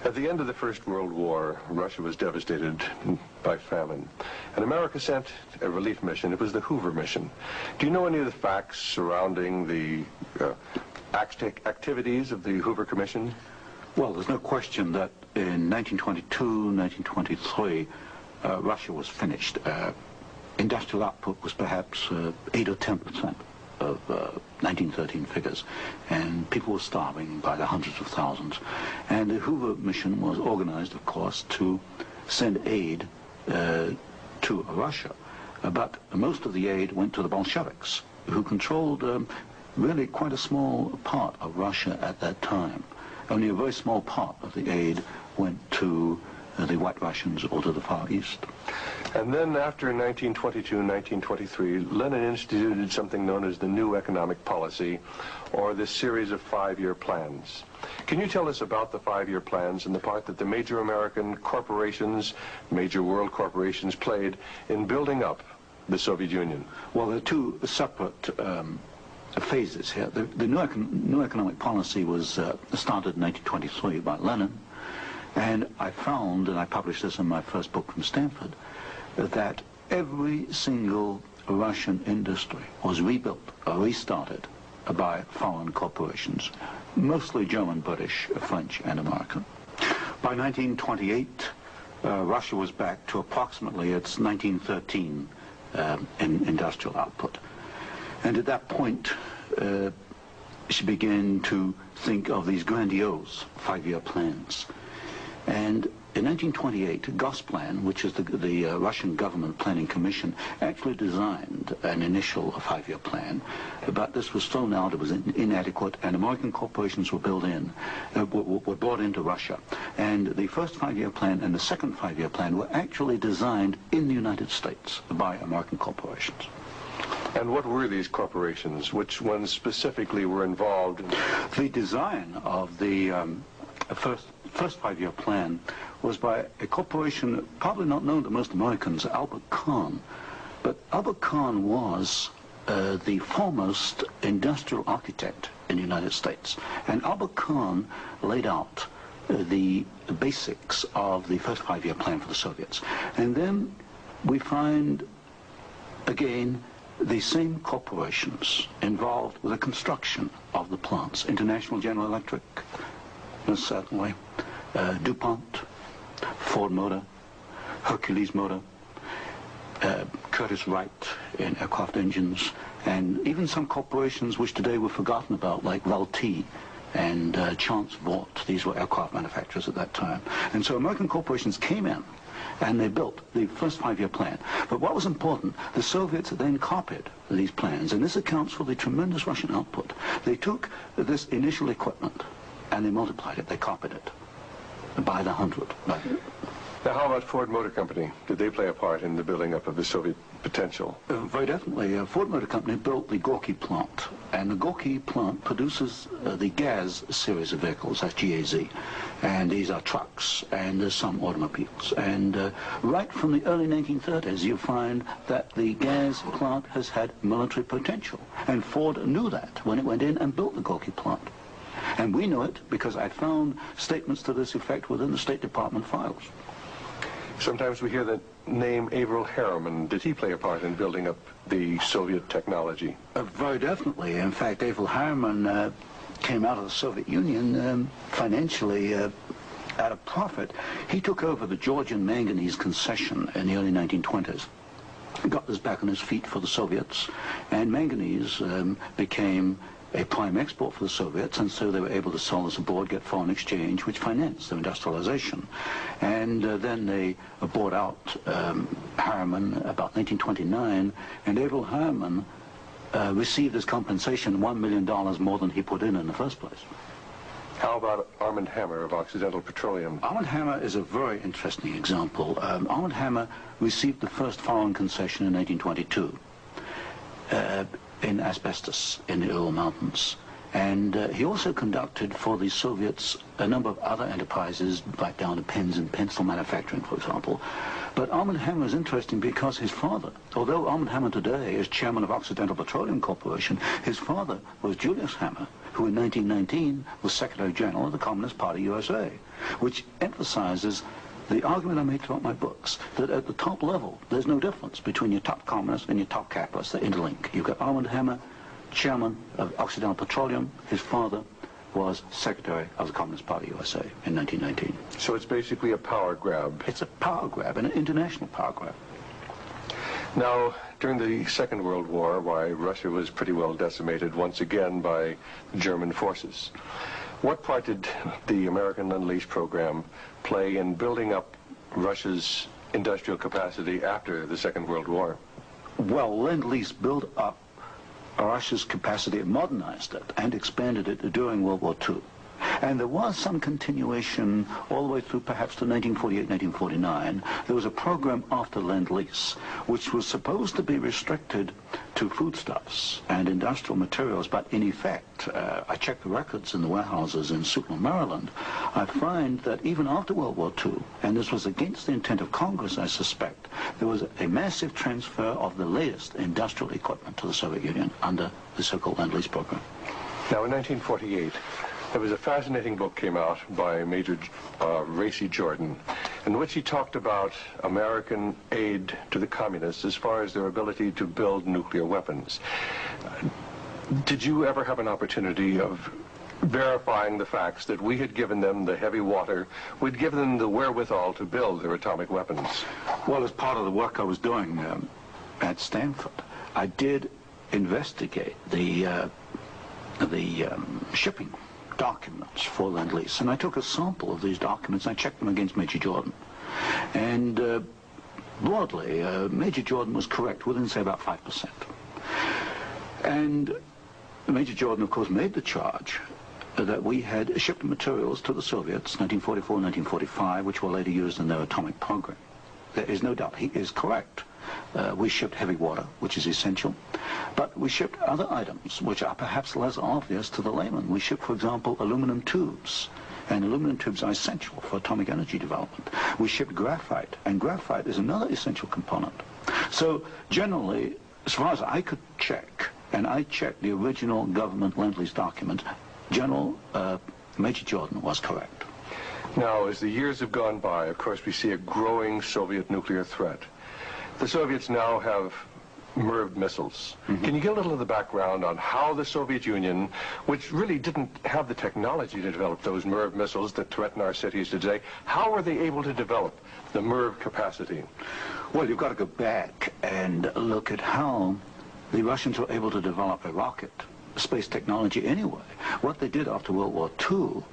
At the end of the First World War, Russia was devastated by famine, and America sent a relief mission. It was the Hoover mission. Do you know any of the facts surrounding the activities of the Hoover Commission? Well, there's no question that in 1922, 1923, Russia was finished. Industrial output was perhaps 8 or 10% of 1913 figures, and people were starving by the hundreds of thousands. And the Hoover mission was organized, of course, to send aid to Russia. But most of the aid went to the Bolsheviks, who controlled really quite a small part of Russia at that time. Only a very small part of the aid went to the White Russians or to the Far East. And then after 1922 and 1923, Lenin instituted something known as the New Economic Policy, or this series of 5-year plans. Can you tell us about the 5-year plans and the part that the major American corporations, major world corporations, played in building up the Soviet Union? Well, there are two separate phases here. The New Economic Policy was started in 1923 by Lenin, and I found, and I published this in my first book from Stanford, that every single Russian industry was rebuilt or restarted by foreign corporations, mostly German, British, French, and American. By 1928, Russia was back to approximately its 1913 industrial output. And at that point, she began to think of these grandiose 5-year plans. And in 1928, Gosplan, which is the Russian government planning commission, actually designed an initial 5-year plan, but this was thrown out. It was inadequate, and American corporations were brought into Russia. And the first 5-year plan and the second 5-year plan were actually designed in the United States by American corporations. And what were these corporations? Which ones specifically were involved? The design of the first 5-year plan was by a corporation probably not known to most Americans, Albert Kahn. But Albert Kahn was the foremost industrial architect in the United States. And Albert Kahn laid out the basics of the first 5-year plan for the Soviets. And then we find, again, the same corporations involved with the construction of the plants. International General Electric, certainly, DuPont, Ford Motor, Hercules Motor, Curtiss-Wright in aircraft engines, and even some corporations which today were forgotten about, like Valti and Chance Vought. These were aircraft manufacturers at that time. And so American corporations came in and they built the first 5-year plan. But what was important, the Soviets then copied these plans, and this accounts for the tremendous Russian output. They took this initial equipment and they multiplied it, they copied it by the 100. Now, how about Ford Motor Company? Did they play a part in the building up of the Soviet potential? Very definitely. Ford Motor Company built the Gorky plant, and the Gorky plant produces the GAZ series of vehicles, that's G-A-Z, and these are trucks and some automobiles. And right from the early 1930s, you find that the GAZ plant has had military potential, and Ford knew that when it went in and built the Gorky plant. And we know it because I found statements to this effect within the State Department files. Sometimes we hear the name Averell Harriman. Did he play a part in building up the Soviet technology? Very definitely. In fact, Averell Harriman came out of the Soviet Union financially at a profit. He took over the Georgian manganese concession in the early 1920s. Got this back on his feet for the Soviets, and manganese became a prime export for the Soviets, and so they were able to sell this abroad, get foreign exchange, which financed their industrialization. And then they bought out Harriman about 1929, and Averell Harriman received as compensation $1 million more than he put in the first place. How about Armand Hammer of Occidental Petroleum? Armand Hammer is a very interesting example. Armand Hammer received the first foreign concession in 1922. In asbestos in the Ural Mountains. And he also conducted for the Soviets a number of other enterprises, right down to pens and pencil manufacturing, for example. But Armand Hammer is interesting because his father, although Armand Hammer today is chairman of Occidental Petroleum Corporation, his father was Julius Hammer, who in 1919 was Secretary General of the Communist Party USA, which emphasizes the argument I make throughout my books, that at the top level, there's no difference between your top communist and your top capitalist. They interlink. You've got Armand Hammer, chairman of Occidental Petroleum. His father was Secretary of the Communist Party USA in 1919. So it's basically a power grab. It's a power grab, an international power grab. Now, during the Second World War, why, Russia was pretty well decimated once again by German forces. What part did the American Lend-Lease program play in building up Russia's industrial capacity after the Second World War? Well, Lend-Lease built up Russia's capacity, modernized it, and expanded it during World War II. And there was some continuation all the way through perhaps to 1948, 1949. There was a program after Lend-Lease, which was supposed to be restricted to foodstuffs and industrial materials, but in effect, I checked the records in the warehouses in Suitland, Maryland, I find that even after World War II, and this was against the intent of Congress, I suspect, there was a massive transfer of the latest industrial equipment to the Soviet Union under the so-called Lend-Lease program. Now, in 1948, there was a fascinating book came out by Major Racy Jordan, in which he talked about American aid to the communists as far as their ability to build nuclear weapons. Did you ever have an opportunity of verifying the facts that we had given them the heavy water, we'd given them the wherewithal to build their atomic weapons? Well, as part of the work I was doing at Stanford, I did investigate the shipping documents for Lend-Lease, and I took a sample of these documents and I checked them against Major Jordan. And broadly, Major Jordan was correct within, say, about 5%. And Major Jordan, of course, made the charge that we had shipped materials to the Soviets, 1944 and 1945, which were later used in their atomic program. There is no doubt he is correct. We shipped heavy water, which is essential, but we shipped other items which are perhaps less obvious to the layman. We shipped, for example, aluminum tubes, and aluminum tubes are essential for atomic energy development. We shipped graphite, and graphite is another essential component. So generally, as far as I could check, and I checked the original government Lend-Lease document, General Major Jordan was correct. Now, as the years have gone by, of course, we see a growing Soviet nuclear threat. The Soviets now have MIRV missiles. Mm-hmm. Can you get a little of the background on how the Soviet Union, which really didn't have the technology to develop those MIRV missiles that threaten our cities today, how were they able to develop the MIRV capacity? Well, you've got to go back and look at how the Russians were able to develop a rocket, space technology anyway. What they did after World War II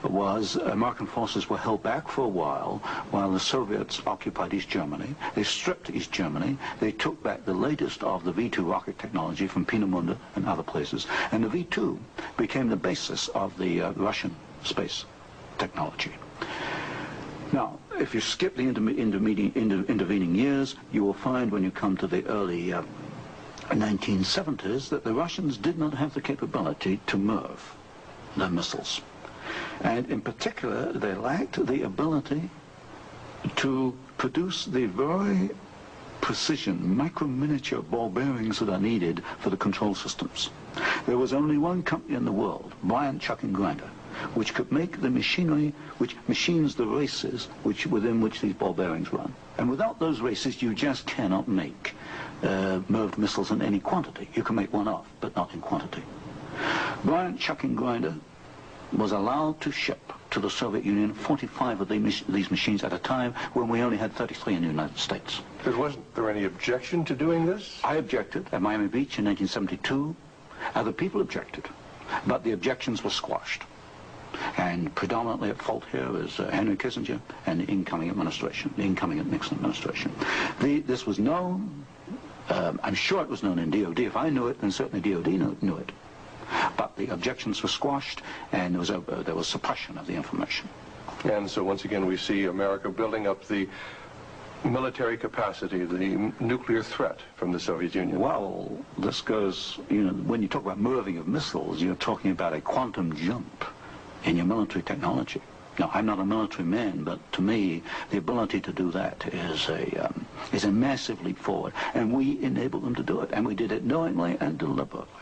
was American forces were held back for a while the Soviets occupied East Germany. They stripped East Germany. They took back the latest of the V-2 rocket technology from Peenemünde and other places. And the V-2 became the basis of the Russian space technology. Now, if you skip the intervening years, you will find when you come to the early 1970s that the Russians did not have the capability to MIRV their missiles. And in particular, they lacked the ability to produce the very precision, micro-miniature ball bearings that are needed for the control systems. There was only one company in the world, Bryant, Chuck and Grinder, which could make the machinery which machines the races within which these ball bearings run. And without those races, you just cannot make MIRV missiles in any quantity. You can make one off, but not in quantity. Bryant, Chuck and Grinder was allowed to ship to the Soviet Union 45 of these machines at a time when we only had 33 in the United States. But wasn't there any objection to doing this? I objected at Miami Beach in 1972. Other people objected, but the objections were squashed. And predominantly at fault here is Henry Kissinger and the incoming administration, the incoming Nixon administration. This was known, I'm sure it was known in DOD. If I knew it, then certainly DOD knew it. But the objections were squashed, and there was suppression of the information. And so once again we see America building up the military capacity, the nuclear threat from the Soviet Union. Well, this goes, when you talk about MIRVing of missiles, you're talking about a quantum jump in your military technology. Now, I'm not a military man, but to me, the ability to do that is a massive leap forward, and we enabled them to do it, and we did it knowingly and deliberately.